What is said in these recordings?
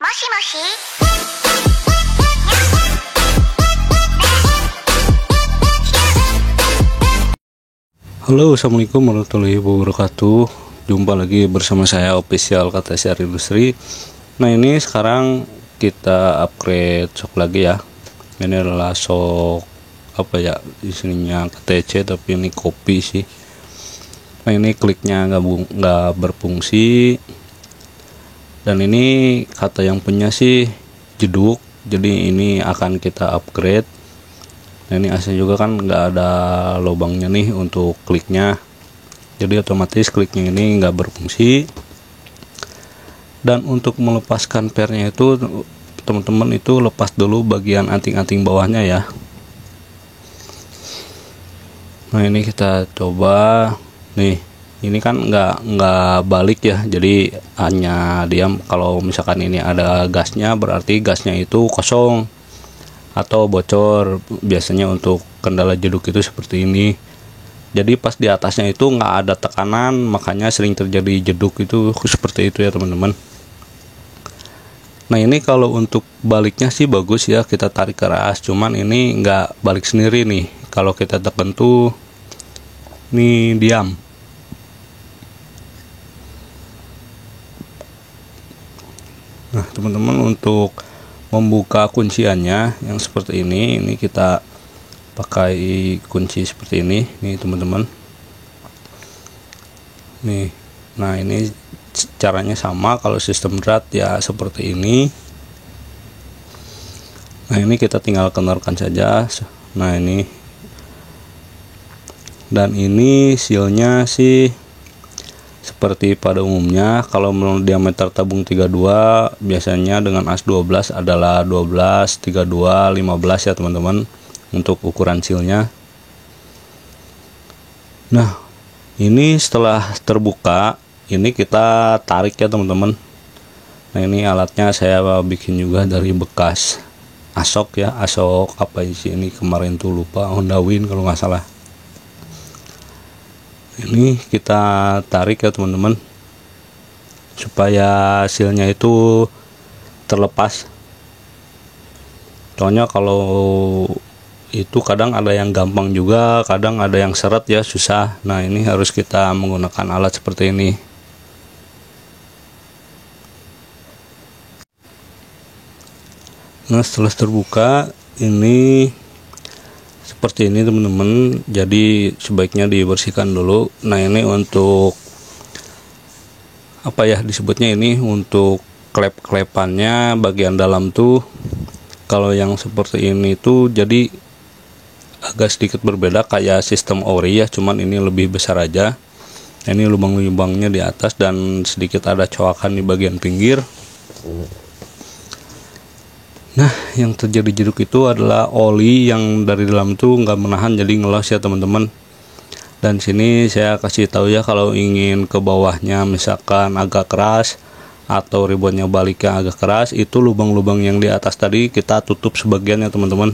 もしもし。 Halo, assalamualaikum warahmatullahi wabarakatuh. Jumpa lagi bersama saya official KTSR Industri. Nah, ini sekarang kita upgrade shock lagi ya. Ini adalah shock apa ya, isinya KTC tapi ini kopi sih. Nah, ini kliknya nggak berfungsi. Dan ini kata yang punya sih jeduk. Jadi ini akan kita upgrade. Nah, ini AC juga kan nggak ada lubangnya nih untuk kliknya, jadi otomatis kliknya ini nggak berfungsi. Dan untuk melepaskan pernya itu teman-teman itu lepas dulu bagian anting-anting bawahnya ya. Nah, ini kita coba nih, ini kan nggak balik ya, jadi hanya diam. Kalau misalkan ini ada gasnya berarti gasnya itu kosong atau bocor. Biasanya untuk kendala jeduk itu seperti ini, jadi pas di atasnya itu nggak ada tekanan, makanya sering terjadi jeduk itu seperti itu ya teman-teman. Nah, ini kalau untuk baliknya sih bagus ya, kita tarik keras, cuman ini nggak balik sendiri nih. Kalau kita tekan tuh nih diam. Nah teman-teman, untuk membuka kunciannya yang seperti ini kita pakai kunci seperti ini nih teman-teman nih. Nah, ini caranya sama, kalau sistem drat ya seperti ini. Nah, ini kita tinggal kendorkan saja. Nah, ini, dan ini sealnya sih seperti pada umumnya. Kalau diameter tabung 32, biasanya dengan as 12 adalah 12, 32, 15 ya teman-teman untuk ukuran sealnya. Nah, ini setelah terbuka, ini kita tarik ya teman-teman. Nah, ini alatnya saya bikin juga dari bekas asok ya, asok apa sih ini kemarin tuh lupa, Honda Win kalau nggak salah. Ini kita tarik ya teman-teman supaya sealnya itu terlepas. Soalnya kalau itu kadang ada yang gampang juga, kadang ada yang seret ya, susah. Nah, ini harus kita menggunakan alat seperti ini. Nah, setelah terbuka ini seperti ini teman-teman, jadi sebaiknya dibersihkan dulu. Nah, ini untuk apa ya disebutnya, ini untuk klep-klepannya bagian dalam tuh. Kalau yang seperti ini tuh jadi agak sedikit berbeda kayak sistem ori ya, cuman ini lebih besar aja. Ini lubang-lubangnya di atas dan sedikit ada coakan di bagian pinggir. Nah, yang terjadi jeduk itu adalah oli yang dari dalam tuh nggak menahan, jadi ngelos ya teman-teman. Dan sini saya kasih tahu ya, kalau ingin ke bawahnya misalkan agak keras atau ribonnya baliknya agak keras, itu lubang-lubang yang di atas tadi kita tutup sebagian ya teman-teman.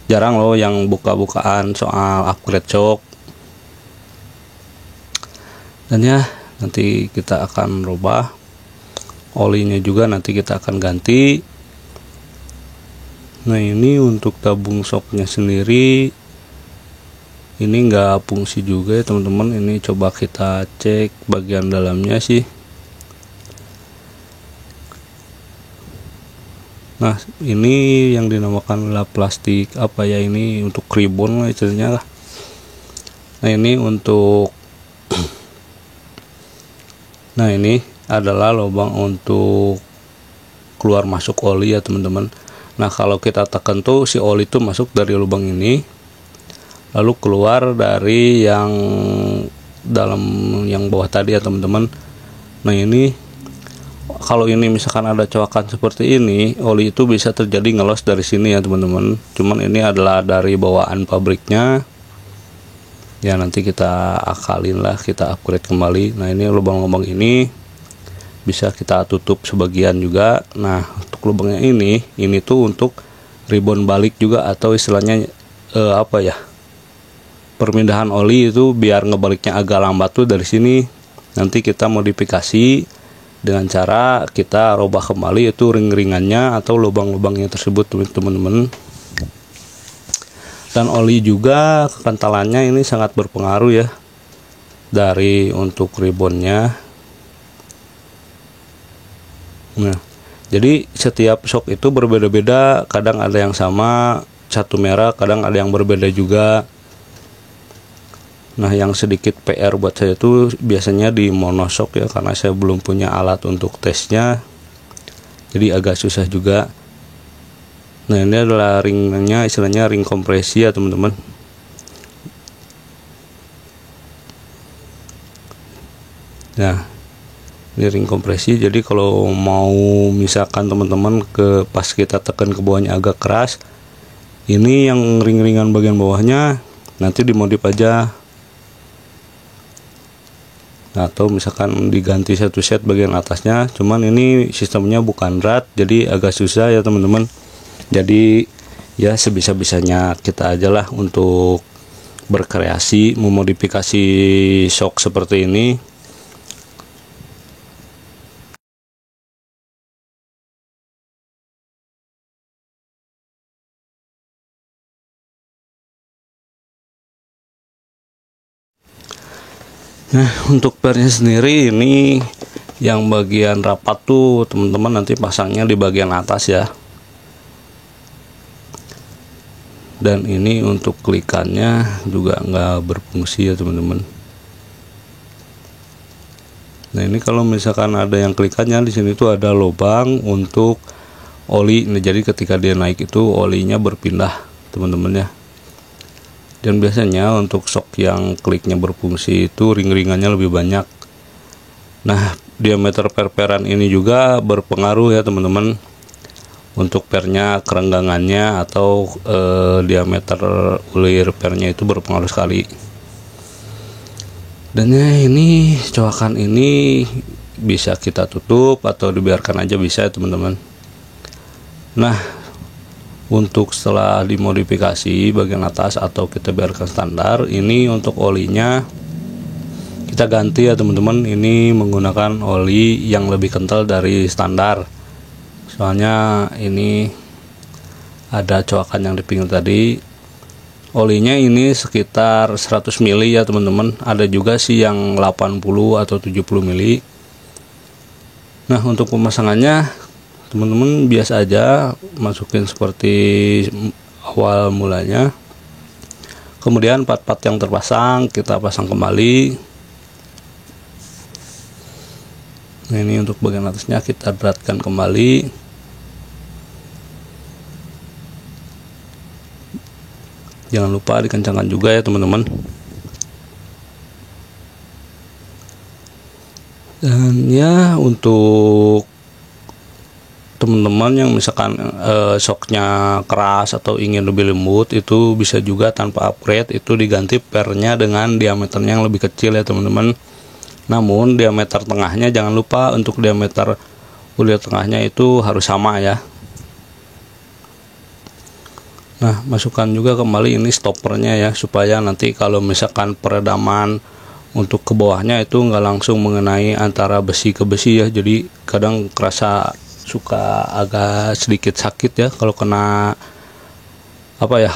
Jarang loh yang buka-bukaan soal upgrade shock. Dan ya, nanti kita akan rubah olinya juga, nanti kita akan ganti. Nah, ini untuk tabung shocknya sendiri ini nggak fungsi juga ya teman-teman. Ini coba kita cek bagian dalamnya sih. Nah, ini yang dinamakan adalah plastik apa ya, ini untuk ribbon lah istilahnya lah. Nah, ini untuk nah, ini adalah lubang untuk keluar masuk oli ya teman-teman. Nah, kalau kita tekan tuh si oli itu masuk dari lubang ini, lalu keluar dari yang dalam yang bawah tadi ya teman-teman. Nah, ini kalau ini misalkan ada coakan seperti ini, oli itu bisa terjadi ngelos dari sini ya teman-teman. Cuman ini adalah dari bawaan pabriknya. Ya, nanti kita akalin lah, kita upgrade kembali. Nah, ini lubang-lubang ini bisa kita tutup sebagian juga. Nah, untuk lubangnya ini tuh untuk ribon balik juga, atau istilahnya apa ya, perpindahan oli itu biar ngebaliknya agak lambat tuh dari sini. Nanti kita modifikasi dengan cara kita rubah kembali itu ring-ringannya atau lubang-lubangnya tersebut teman-teman. Dan oli juga kekentalannya ini sangat berpengaruh ya dari untuk ribbonnya. Nah, jadi setiap shock itu berbeda-beda, kadang ada yang sama satu merek, kadang ada yang berbeda juga. Nah, yang sedikit PR buat saya itu biasanya di monoshock ya, karena saya belum punya alat untuk tesnya, jadi agak susah juga. Nah, ini adalah ringnya, istilahnya ring kompresi ya teman-teman. Nah, ini ring kompresi, jadi kalau mau misalkan teman-teman pas kita tekan ke bawahnya agak keras, ini yang ring-ringan bagian bawahnya nanti dimodif aja. Nah, atau misalkan diganti satu set bagian atasnya, cuman ini sistemnya bukan rat, jadi agak susah ya teman-teman. Jadi ya sebisa-bisanya kita aja lah untuk berkreasi memodifikasi shock seperti ini. Nah, untuk pernya sendiri ini yang bagian rapat tuh teman-teman nanti pasangnya di bagian atas ya. Dan ini untuk klikannya juga nggak berfungsi ya teman-teman. Nah, ini kalau misalkan ada yang klikannya, di sini tuh ada lubang untuk oli. Nah, jadi ketika dia naik itu olinya berpindah teman-teman ya. Dan biasanya untuk shock yang kliknya berfungsi itu ring-ringannya lebih banyak. Nah, diameter per-peran ini juga berpengaruh ya teman-teman. Untuk pernya, kerenggangannya atau diameter ulir pernya itu berpengaruh sekali. Dan ya, ini coakan ini bisa kita tutup atau dibiarkan aja bisa ya teman-teman. Nah, untuk setelah dimodifikasi bagian atas atau kita biarkan standar, ini untuk olinya kita ganti ya teman-teman. Ini menggunakan oli yang lebih kental dari standar, soalnya ini ada coakan yang di pinggir tadi. Olinya ini sekitar 100 mili ya teman-teman, ada juga sih yang 80 atau 70 mili. Nah, untuk pemasangannya teman-teman biasa aja, masukin seperti awal mulanya. Kemudian part-part yang terpasang kita pasang kembali. Nah, ini untuk bagian atasnya kita beratkan kembali. Jangan lupa dikencangkan juga ya teman-teman. Dan ya, untuk teman-teman yang misalkan shocknya keras atau ingin lebih lembut, itu bisa juga tanpa upgrade itu diganti pernya dengan diameternya yang lebih kecil ya teman-teman. Namun diameter tengahnya jangan lupa, untuk diameter ulir tengahnya itu harus sama ya. Nah, masukkan juga kembali ini stoppernya ya, supaya nanti kalau misalkan peredaman untuk ke bawahnya itu nggak langsung mengenai antara besi ke besi ya. Jadi kadang kerasa suka agak sedikit sakit ya kalau kena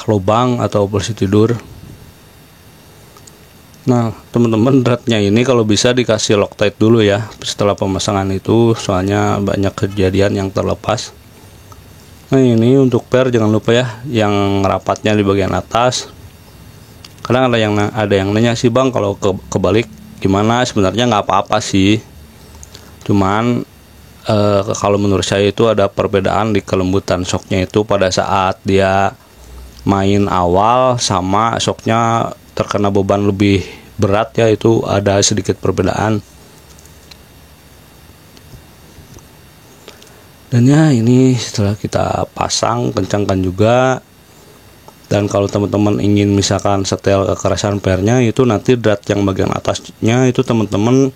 lubang atau posisi tidur. Nah, teman-teman, dratnya ini kalau bisa dikasih Loctite dulu ya setelah pemasangan itu, soalnya banyak kejadian yang terlepas. Nah, ini untuk per jangan lupa ya yang rapatnya di bagian atas. Kadang ada yang nanya sih, Bang, kalau kebalik gimana? Sebenarnya nggak apa-apa sih, cuman kalau menurut saya itu ada perbedaan di kelembutan shocknya itu pada saat dia main awal sama shocknya terkena beban lebih berat ya, itu ada sedikit perbedaan. Dan ya, ini setelah kita pasang kencangkan juga. Dan kalau teman-teman ingin misalkan setel kekerasan pernya, itu nanti drat yang bagian atasnya itu teman-teman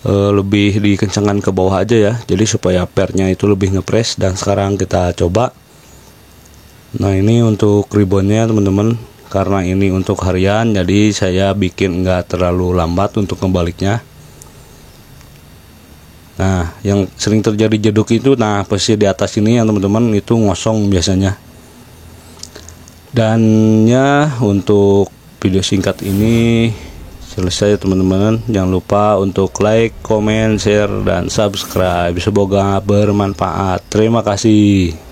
lebih dikencangkan ke bawah aja ya, jadi supaya pernya itu lebih ngepres. Dan sekarang kita coba. Nah, ini untuk ribbonnya teman-teman, karena ini untuk harian jadi saya bikin nggak terlalu lambat untuk ngebaliknya. Nah, yang sering terjadi jeduk itu, nah posisi di atas ini yang teman-teman itu ngosong biasanya. Dan ya untuk video singkat ini selesai teman-teman. Jangan lupa untuk like, comment, share, dan subscribe. Semoga bermanfaat. Terima kasih.